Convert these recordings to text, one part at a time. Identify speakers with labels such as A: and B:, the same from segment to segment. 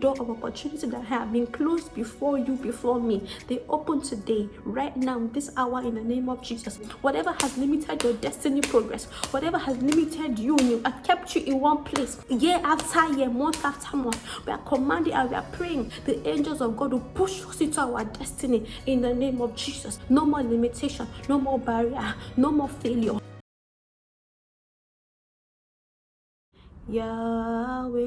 A: door of opportunity that have been closed before you, before me, they open today, right now, this hour, in the name of Jesus. Whatever has limited your destiny progress, whatever has limited you, kept you in one place, year after year, month after month, we are commanding and we are praying the angels of God to push us into our destiny in the name of Jesus. No more limitation, no more barrier, no more failure. Yahweh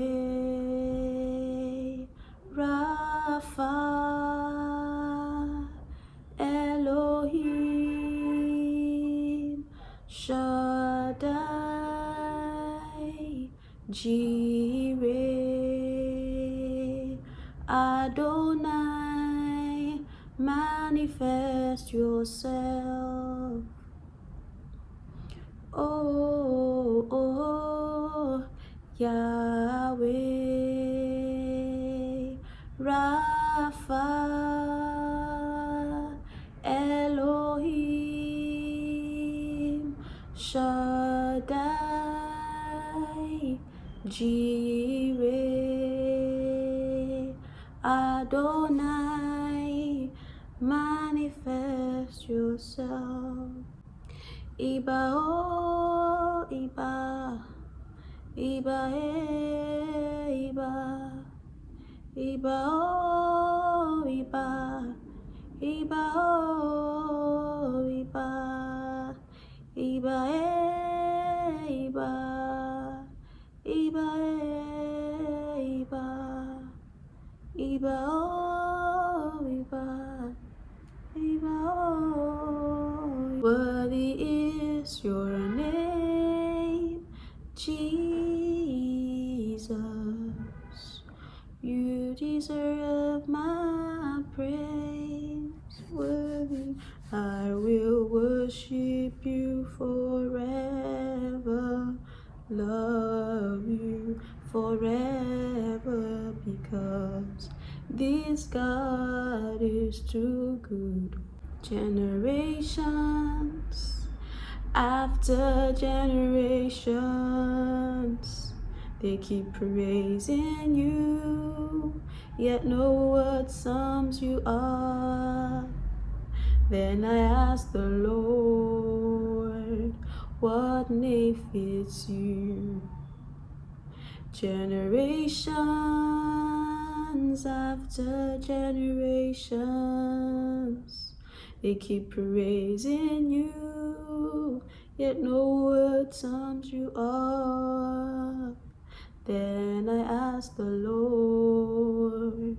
A: Rapha Elohim Shaddai Jireh Adonai, manifest yourself. Oh, oh, Yahweh Rapha Elohim Shaddai Jireh Adonai, manifest yourself. Iba, oh, Iba, Iba, Iba, Iba, oh, Iba, Iba, oh, Iba, Iba, Iba, Iba, Iba, Iba, oh, Iba, Iba, oh. Worthy is your name, Jesus. You deserve my praise. Worthy, I will worship you forever, love you forever, because this God is too good. Generations after generations, they keep praising you, yet know what sums you up. Then I asked the Lord, what name fits you? Generations after generations, they keep praising you, yet no word sums you up. Then I asked the Lord,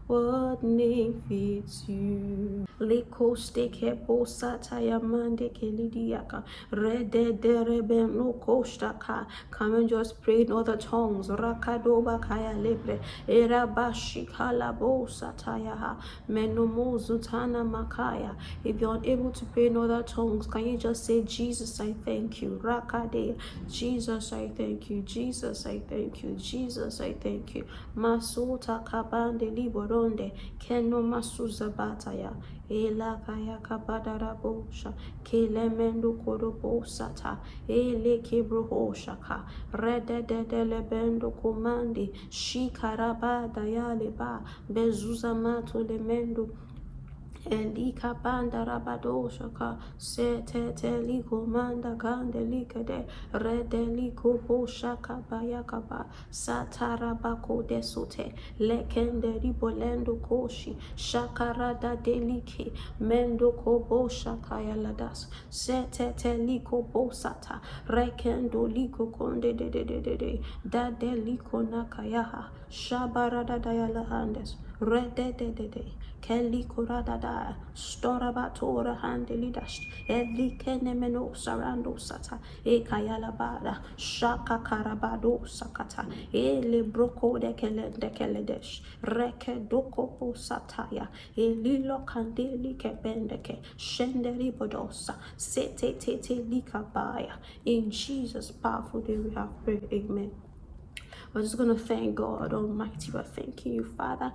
A: what name fits you? Leko steke posata yamande kelidiaka rede derebe no koshtaka. Come and just pray in other tongues. Rakadoba kaya lebre erabashi kalabo sataya menomo zutana makaya. If you're unable to pray in other tongues, can you just say, Jesus, I thank you. Rakade, Jesus, I thank you. Jesus, I thank you. Jesus, I thank you. Masuta kabande liboronde keno masuza bataya. Ela kaya kabadara bosha kelemendo korobo sata ele kebro shaka rede de lebendo komandi shikaraba dayale ba bezuza mato lemendo Elika banda rabado shaka sete teliko manda kandelika de redeliko bo shaka bayakaba satarabako desote lekende ribolendo koshi shakarada deliki mendo kobo shaka yaladas sete teliko bo sata rekendo liko konde de dadeliko nakayaha shabarada dayalahandes redede Kelly Kuradada, Storabatora Handelidas, Elikenemeno Sarando Sata, Ekayalabada, Shaka Karabado Sakata, Ele Broko de Keledesh, Reke Dokopo Sataya, Elilo Kandeli Kebendeke, Shenderi Bodosa, Sete Tete Likabaya. In Jesus' powerful name we have prayed. Amen. We're just going to thank God Almighty. We're thanking you, Father.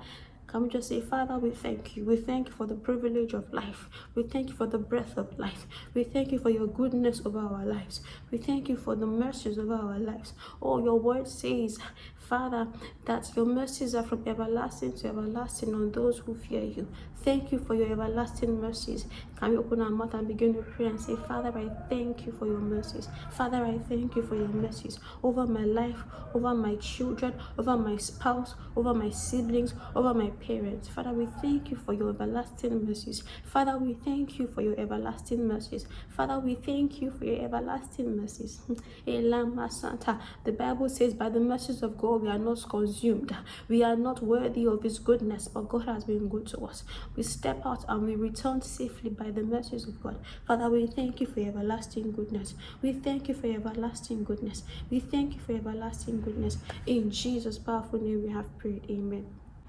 A: Can we just say, Father, we thank you. We thank you for the privilege of life. We thank you for the breath of life. We thank you for your goodness over our lives. We thank you for the mercies over our lives. Oh, your word says, Father, that your mercies are from everlasting to everlasting on those who fear you. Thank you for your everlasting mercies. Can we open our mouth and begin to pray and say, Father, I thank you for your mercies. Father, I thank you for your mercies over my life, over my children, over my spouse, over my siblings, over my parents. Father, we thank you for your everlasting mercies. Father, we thank you for your everlasting mercies. Father, we thank you for your everlasting mercies. The Bible says, by the mercies of God, we are not consumed. We are not worthy of his goodness, but God has been good to us. We step out and we return safely by the mercies of God. Father, we thank you for your everlasting goodness. We thank you for your everlasting goodness. We thank you for your everlasting goodness. In Jesus' powerful name we have prayed. Amen.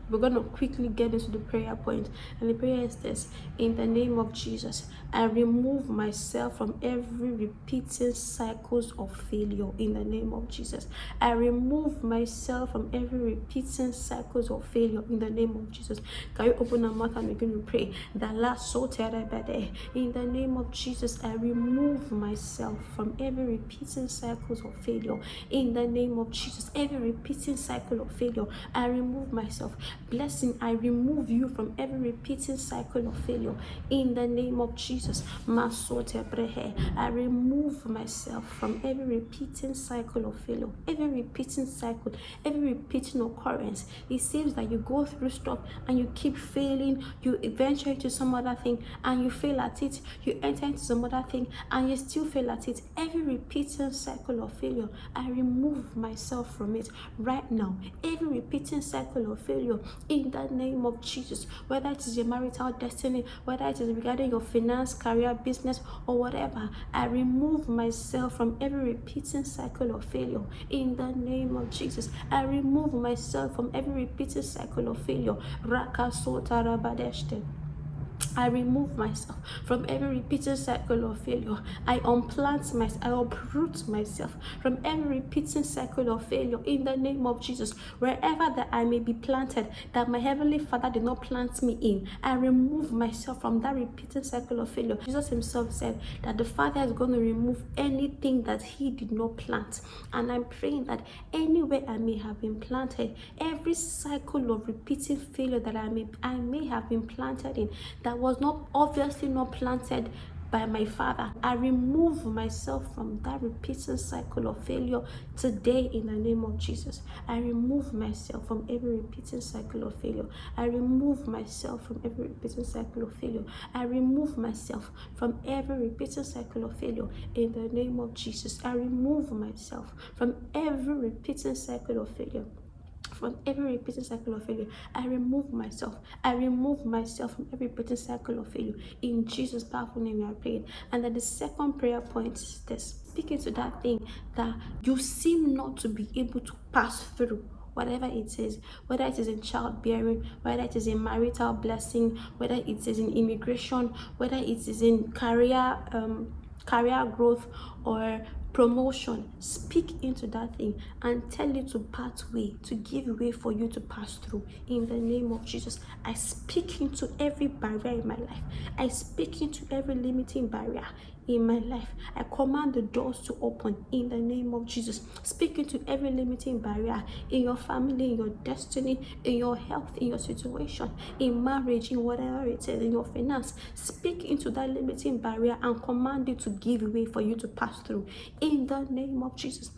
A: We're going to quickly get into the prayer point, and the prayer is this: in the name of Jesus, I remove myself from every repeating cycles of failure. In the name of Jesus, I remove myself from every repeating cycles of failure. In the name of Jesus, can you open our mouth and begin to pray? In the name of Jesus, I remove myself from every repeating cycles of failure. In the name of Jesus, every repeating cycle of failure, I remove myself. Blessing, I remove you from every repeating cycle of failure. In the name of Jesus, I remove myself from every repeating cycle of failure. Every repeating cycle, every repeating occurrence. It seems that you go through stuff and you keep failing. You venture into some other thing and you fail at it. You enter into some other thing and you still fail at it. Every repeating cycle of failure, I remove myself from it right now. Every repeating cycle of failure, in the name of Jesus, whether it is your marital destiny, whether it is regarding your finance, career, business, or whatever, I remove myself from every repeating cycle of failure. In the name of Jesus, I remove myself from every repeating cycle of failure. I remove myself from every repeating cycle of failure. I unplant myself, I uproot myself from every repeating cycle of failure in the name of Jesus. Wherever that I may be planted, that my Heavenly Father did not plant me in, I remove myself from that repeating cycle of failure. Jesus himself said that the Father is going to remove anything that he did not plant. And I'm praying that anywhere I may have been planted, every cycle of repeating failure that I may have been planted in, that was not obviously not planted by my Father, I remove myself from that repeating cycle of failure today in the name of Jesus. I remove myself from every repeating cycle of failure. I remove myself from every repeating cycle of failure. I remove myself from every repeating cycle of failure in the name of Jesus. I remove myself from every repeating cycle of failure. From every repeating cycle of failure, I remove myself. I remove myself from every repeating cycle of failure. In Jesus' powerful name, we are praying. And then the second prayer point is this: speaking to that thing that you seem not to be able to pass through. Whatever it is, whether it is in childbearing, whether it is in marital blessing, whether it is in immigration, whether it is in career growth or promotion, speak into that thing and tell it to part way, to give way for you to pass through. In the name of Jesus, I speak into every barrier in my life. I speak into every limiting barrier in my life. I command the doors to open in the name of Jesus. Speak into every limiting barrier in your family, in your destiny, in your health, in your situation, in marriage, in whatever it is, in your finance. Speak into that limiting barrier and command it to give way for you to pass through in the name of Jesus.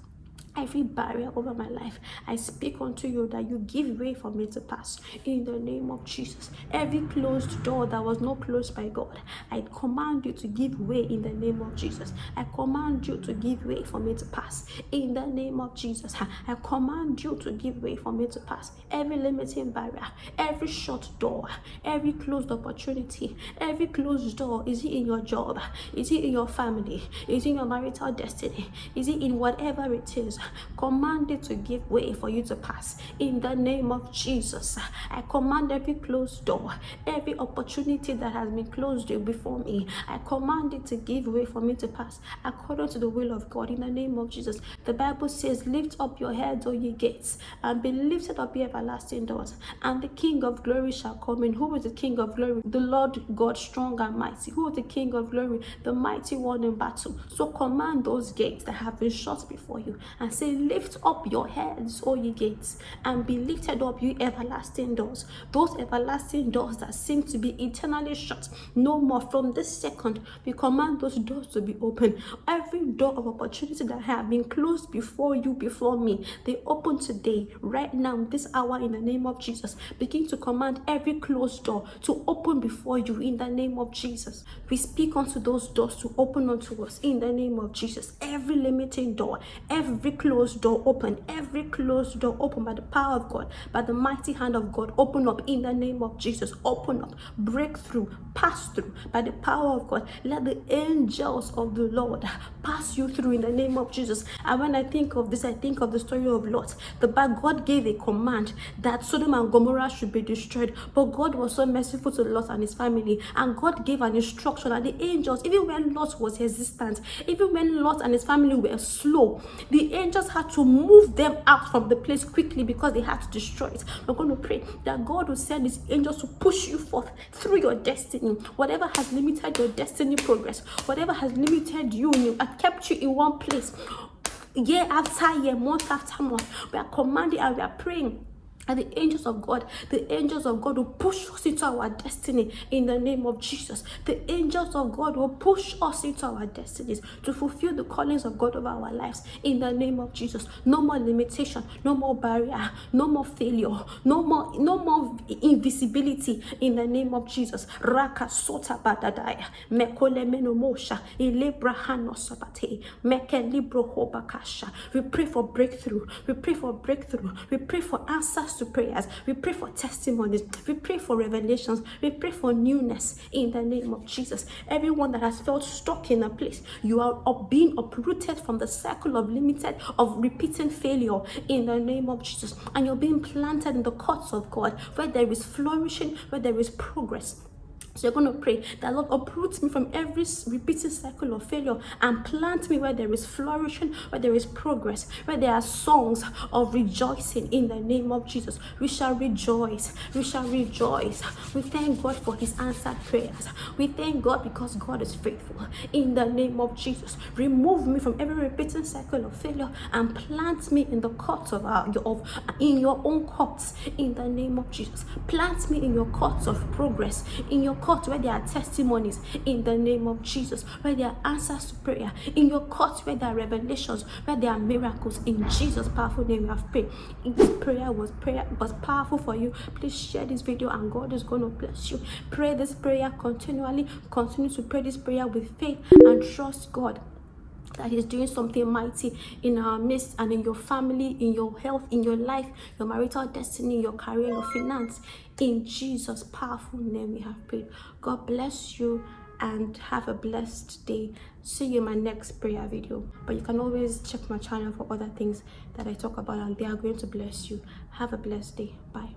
A: Every barrier over my life, I speak unto you that you give way for me to pass in the name of Jesus. Every closed door that was not closed by God, I command you to give way in the name of Jesus. I command you to give way for me to pass in the name of Jesus. I command you to give way for me to pass. Every limiting barrier, every shut door, every closed opportunity, every closed door, is it in your job? Is it in your family? Is it in your marital destiny? Is it in whatever it is? Command it to give way for you to pass. In the name of Jesus, I command every closed door, every opportunity that has been closed before me, I command it to give way for me to pass according to the will of God. In the name of Jesus, the Bible says, lift up your heads, O ye gates, and be lifted up, ye everlasting doors, and the King of glory shall come in. Who is the King of glory? The Lord God strong and mighty. Who is the King of glory? The mighty one in battle. So command those gates that have been shut before you and say, lift up your heads, O ye gates, and be lifted up, you everlasting doors. Those everlasting doors that seem to be eternally shut, no more. From this second, we command those doors to be open. Every door of opportunity that have been closed before you, before me, they open today, right now, this hour, in the name of Jesus. Begin to command every closed door to open before you in the name of Jesus. We speak unto those doors to open unto us in the name of Jesus. Every limiting door, every closed door open, every closed door open by the power of God, by the mighty hand of God. Open up in the name of Jesus. Open up, breakthrough, pass through by the power of God. Let the angels of the Lord pass you through in the name of Jesus. And when I think of this, I think of the story of Lot. God gave a command that Sodom and Gomorrah should be destroyed, but God was so merciful to Lot and his family, and God gave an instruction that the angels, even when Lot was hesitant, even when Lot and his family were slow, the angels had to move them out from the place quickly because they had to destroy it. We're going to pray that God will send his angels to push you forth through your destiny. Whatever has limited your destiny progress, whatever has limited you, kept you in one place, year after year, month after month, we are commanding and we are praying. And the angels of God will push us into our destiny in the name of Jesus. The angels of God will push us into our destinies to fulfill the callings of God over our lives in the name of Jesus. No more limitation, no more barrier, no more failure, no more invisibility in the name of Jesus. Raka sota badadaya, mekole menomosha, ilebrahano sabate, meke libro hobakasha. We pray for breakthrough. We pray for breakthrough. We pray for answers to prayers. We pray for testimonies. We pray for revelations. We pray for newness in the name of Jesus. Everyone that has felt stuck in a place, you are being uprooted from the cycle of repeating failure in the name of Jesus, and you're being planted in the courts of God where there is flourishing, where there is progress. So you're going to pray that Lord uproots me from every repeating cycle of failure and plant me where there is flourishing, where there is progress, where there are songs of rejoicing in the name of Jesus. We shall rejoice. We shall rejoice. We thank God for his answered prayers. We thank God because God is faithful in the name of Jesus. Remove me from every repeating cycle of failure and plant me in the courts in your own courts in the name of Jesus. Plant me in your courts of progress, in your court where there are testimonies in the name of Jesus, where there are answers to prayer, in your court where there are revelations, where there are miracles. In Jesus' powerful name we have prayed. If this prayer was powerful for you, please share this video and God is going to bless you. Pray this prayer continually. Continue to pray this prayer with faith and trust God that he's doing something mighty in our midst and in your family, in your health, in your life, your marital destiny, your career, your finance. In Jesus' powerful name we have prayed. God bless you and have a blessed day. See you in my next prayer video. But you can always check my channel for other things that I talk about and they are going to bless you. Have a blessed day. Bye.